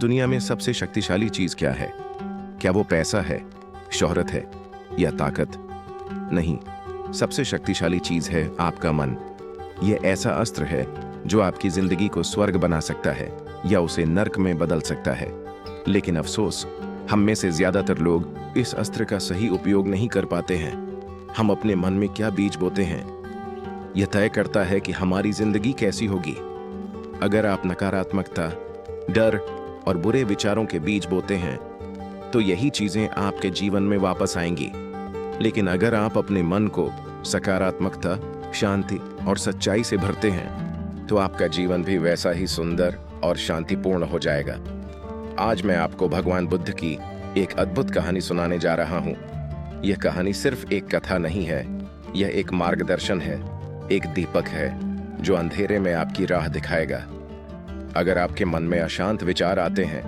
दुनिया में सबसे शक्तिशाली चीज क्या है? क्या वो पैसा है, शोहरत है या ताकत? नहीं, सबसे शक्तिशाली चीज है आपका मन। ये ऐसा अस्त्र है जो आपकी जिंदगी को स्वर्ग बना सकता है या उसे नर्क में बदल सकता है। लेकिन अफसोस, हम में से ज्यादातर लोग इस अस्त्र का सही उपयोग नहीं कर पाते हैं। हम अपने मन में क्या बीज बोते हैं, यह तय करता है कि हमारी जिंदगी कैसी होगी। अगर आप नकारात्मकता, डर और बुरे विचारों के बीज बोते हैं तो यही चीजें आपके जीवन में वापस आएंगी। लेकिन अगर आप अपने मन को सकारात्मकता, शांति और सच्चाई से भरते हैं तो आपका जीवन भी वैसा ही सुंदर और शांतिपूर्ण हो जाएगा। आज मैं आपको भगवान बुद्ध की एक अद्भुत कहानी सुनाने जा रहा हूं। यह कहानी सिर्फ एक कथा नहीं है, यह एक मार्गदर्शन है, एक दीपक है जो अंधेरे में आपकी राह दिखाएगा। अगर आपके मन में अशांत विचार आते हैं,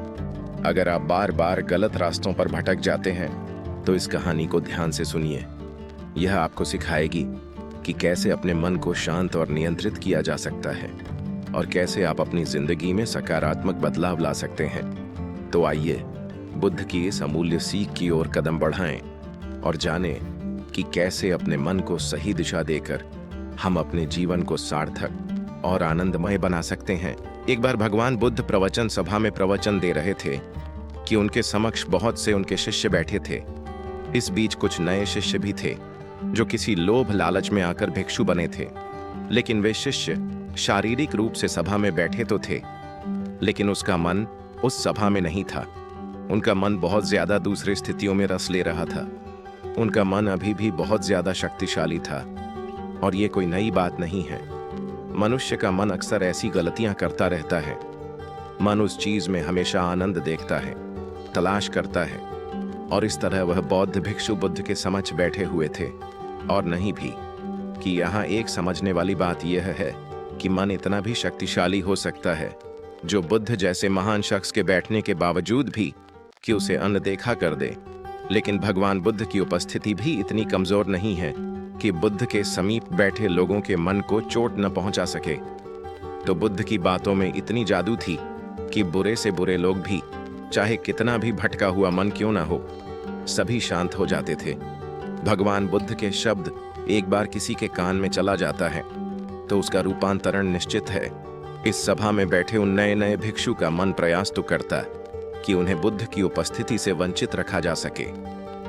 अगर आप बार बार गलत रास्तों पर भटक जाते हैं, तो इस कहानी को ध्यान से सुनिए। यह आपको सिखाएगी कि कैसे अपने मन को शांत और नियंत्रित किया जा सकता है और कैसे आप अपनी जिंदगी में सकारात्मक बदलाव ला सकते हैं। तो आइए बुद्ध की इस अमूल्य सीख की ओर कदम बढ़ाएं और जानें कि कैसे अपने मन को सही दिशा देकर हम अपने जीवन को सार्थक और आनंदमय बना सकते हैं। एक बार भगवान बुद्ध प्रवचन सभा में प्रवचन दे रहे थे कि उनके समक्ष बहुत से उनके शिष्य बैठे थे। इस बीच कुछ नए शिष्य भी थे जो किसी लोभ लालच में आकर भिक्षु बने थे। लेकिन वे शिष्य शारीरिक रूप से सभा में बैठे तो थे, लेकिन उसका मन उस सभा में नहीं था। उनका मन बहुत ज्यादा दूसरी स्थितियों में रस ले रहा था। उनका मन अभी भी बहुत ज्यादा शक्तिशाली था। और ये कोई नई बात नहीं है। मनुष्य का मन अक्सर ऐसी गलतियां करता रहता है। मन उस चीज में हमेशा आनंद देखता है, तलाश करता है, और इस तरह वह बौद्ध भिक्षु बुद्ध के समक्ष बैठे हुए थे। और नहीं भी कि यहाँ एक समझने वाली बात यह है कि मन इतना भी शक्तिशाली हो सकता है जो बुद्ध जैसे महान शख्स के बैठने के बावजूद भी कि उसे अनदेखा कर दे। लेकिन भगवान बुद्ध की उपस्थिति भी इतनी कमजोर नहीं है कि बुद्ध के समीप बैठे लोगों के मन को चोट न पहुंचा सके। तो बुद्ध की बातों में इतनी जादू थी कि बुरे से बुरे लोग भी, चाहे कितना भी भटका हुआ मन क्यों ना हो, सभी शांत हो जाते थे। भगवान बुद्ध के शब्द एक बार किसी के कान में चला जाता है तो उसका रूपांतरण निश्चित है। इस सभा में बैठे उन नए नए भिक्षु का मन प्रयास तो करता कि उन्हें बुद्ध की उपस्थिति से वंचित रखा जा सके,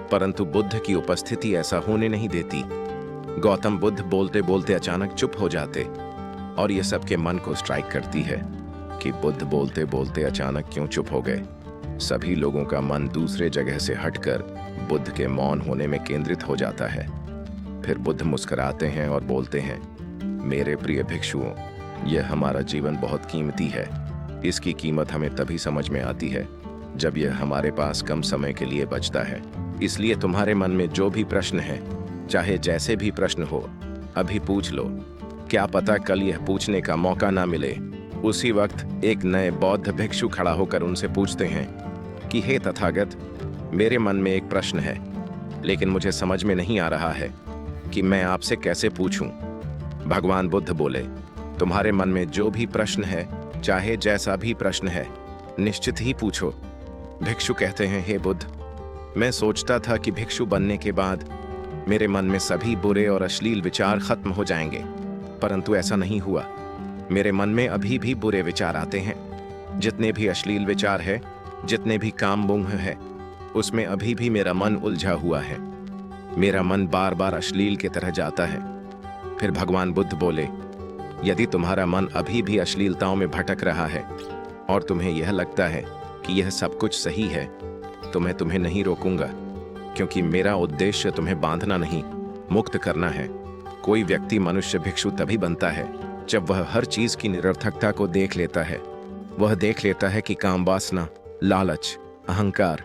परंतु बुद्ध की उपस्थिति ऐसा होने नहीं देती। गौतम बुद्ध बोलते बोलते अचानक चुप हो जाते और ये सबके मन को स्ट्राइक करती है कि बुद्ध बोलते बोलते अचानक क्यों चुप हो गए। सभी लोगों का मन दूसरे जगह से हटकर बुद्ध के मौन होने में केंद्रित हो जाता है। फिर बुद्ध मुस्कुराते हैं और बोलते हैं, मेरे प्रिय भिक्षुओं, यह हमारा जीवन बहुत कीमती है। इसकी कीमत हमें तभी समझ में आती है जब यह हमारे पास कम समय के लिए बचता है। इसलिए तुम्हारे मन में जो भी प्रश्न है, चाहे जैसे भी प्रश्न हो, अभी पूछ लो। क्या पता कल यह पूछने का मौका ना मिले। उसी वक्त एक नए बौद्ध भिक्षु खड़ा होकर उनसे पूछते हैं कि हे तथागत, मेरे मन में एक प्रश्न है, लेकिन मुझे समझ में नहीं आ रहा है कि मैं आपसे कैसे पूछूं। भगवान बुद्ध बोले, तुम्हारे मन में जो भी प्रश्न है, चाहे जैसा भी प्रश्न है, निश्चित ही पूछो। भिक्षु कहते हैं, हे बुद्ध, मैं सोचता था कि भिक्षु बनने के बाद मेरे मन में सभी बुरे और अश्लील विचार खत्म हो जाएंगे, परंतु ऐसा नहीं हुआ। मेरे मन में अभी भी बुरे विचार आते हैं। जितने भी अश्लील विचार है, जितने भी काम बुंग है, उसमें अभी भी मेरा मन उलझा हुआ है। मेरा मन बार बार अश्लील की तरह जाता है। फिर भगवान बुद्ध बोले, यदि तुम्हारा मन अभी भी अश्लीलताओं में भटक रहा है और तुम्हें यह लगता है कि यह सब कुछ सही है, तो मैं तुम्हें नहीं रोकूंगा, क्योंकि मेरा उद्देश्य तुम्हें बांधना नहीं, मुक्त करना है। कोई व्यक्ति मनुष्य भिक्षु तभी बनता है जब वह हर चीज की निरर्थकता को देख लेता है। वह देख लेता है कि काम वासना, लालच, अहंकार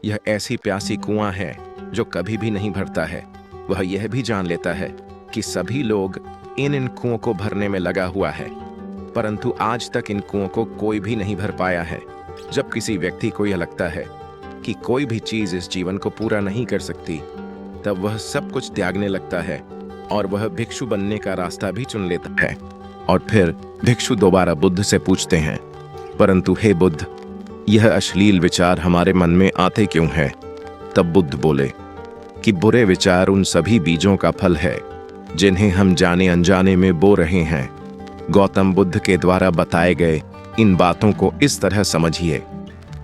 यह ऐसी प्यासी कुआं है जो कभी भी नहीं भरता है। वह यह भी जान लेता है कि सभी लोग इन कुओं को भरने में लगा हुआ है, परंतु आज तक इन कुओं को कोई भी नहीं भर पाया है। जब किसी व्यक्ति को यह लगता है कि कोई भी चीज इस जीवन को पूरा नहीं कर सकती, तब वह सब कुछ त्यागने लगता है और वह भिक्षु बनने का रास्ता भी चुन लेता है। और फिर भिक्षु दोबारा बुद्ध से पूछते हैं, परंतु हे बुद्ध, यह अश्लील विचार हमारे मन में आते क्यों हैं? तब बुद्ध बोले कि बुरे विचार उन सभी बीजों का फल है जिन्हें हम जाने अनजाने में बो रहे हैं। गौतम बुद्ध के द्वारा बताए गए इन बातों को इस तरह समझिए।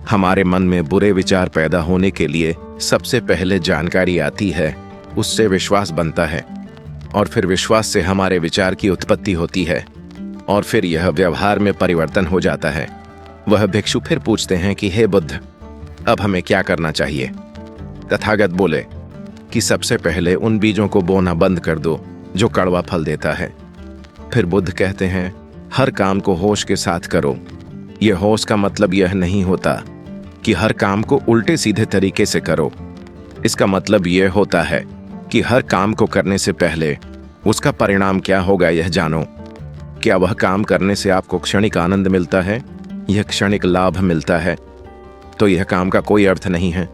हमारे मन में बुरे विचार पैदा होने के लिए सबसे पहले जानकारी आती है, उससे विश्वास बनता है, और फिर विश्वास से हमारे विचार की उत्पत्ति होती है, और फिर यह व्यवहार में परिवर्तन हो जाता है। वह भिक्षु फिर पूछते हैं कि हे बुद्ध, अब हमें क्या करना चाहिए? तथागत बोले कि सबसे पहले उन बीजों को बोना बंद कर दो जो कड़वा फल देता है। फिर बुद्ध कहते हैं, हर काम को होश के साथ करो। यह होश का मतलब यह नहीं होता कि हर काम को उल्टे सीधे तरीके से करो। इसका मतलब यह होता है कि हर काम को करने से पहले उसका परिणाम क्या होगा यह जानो। क्या वह काम करने से आपको क्षणिक आनंद मिलता है, यह क्षणिक लाभ मिलता है, तो यह काम का कोई अर्थ नहीं है।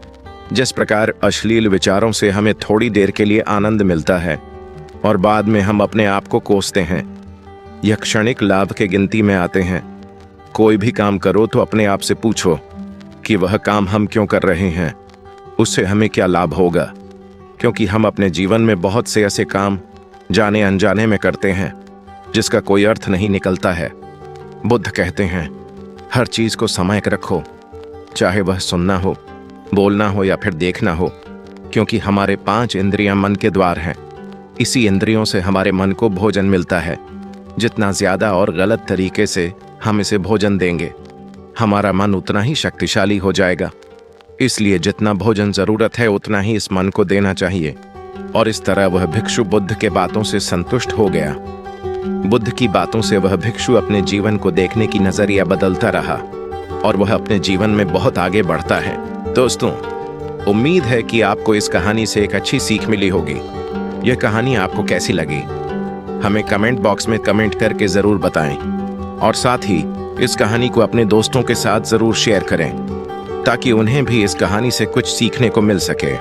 जिस प्रकार अश्लील विचारों से हमें थोड़ी देर के लिए आनंद मिलता है और बाद में हम अपने आप को कोसते हैं, यह क्षणिक लाभ के गिनती में आते हैं। कोई भी काम करो तो अपने आप से पूछो कि वह काम हम क्यों कर रहे हैं, उससे हमें क्या लाभ होगा, क्योंकि हम अपने जीवन में बहुत से ऐसे काम जाने अनजाने में करते हैं जिसका कोई अर्थ नहीं निकलता है। बुद्ध कहते हैं, हर चीज को समय रखो, चाहे वह सुनना हो, बोलना हो या फिर देखना हो, क्योंकि हमारे 5 इंद्रियां मन के द्वार हैं। इसी इंद्रियों से हमारे मन को भोजन मिलता है। जितना ज्यादा और गलत तरीके से हम इसे भोजन देंगे, हमारा मन उतना ही शक्तिशाली हो जाएगा। इसलिए जितना भोजन जरूरत है उतना ही इस मन को देना चाहिए। और इस तरह वह भिक्षु बुद्ध के बातों से संतुष्ट हो गया। बुद्ध की बातों से वह भिक्षु अपने जीवन को देखने की नजरिया बदलता रहा और वह अपने जीवन में बहुत आगे बढ़ता है। दोस्तों, उम्मीद है कि आपको इस कहानी से एक अच्छी सीख मिली होगी। यह कहानी आपको कैसी लगी हमें कमेंट बॉक्स में कमेंट करके जरूर बताएं, और साथ ही इस कहानी को अपने दोस्तों के साथ जरूर शेयर करें ताकि उन्हें भी इस कहानी से कुछ सीखने को मिल सके।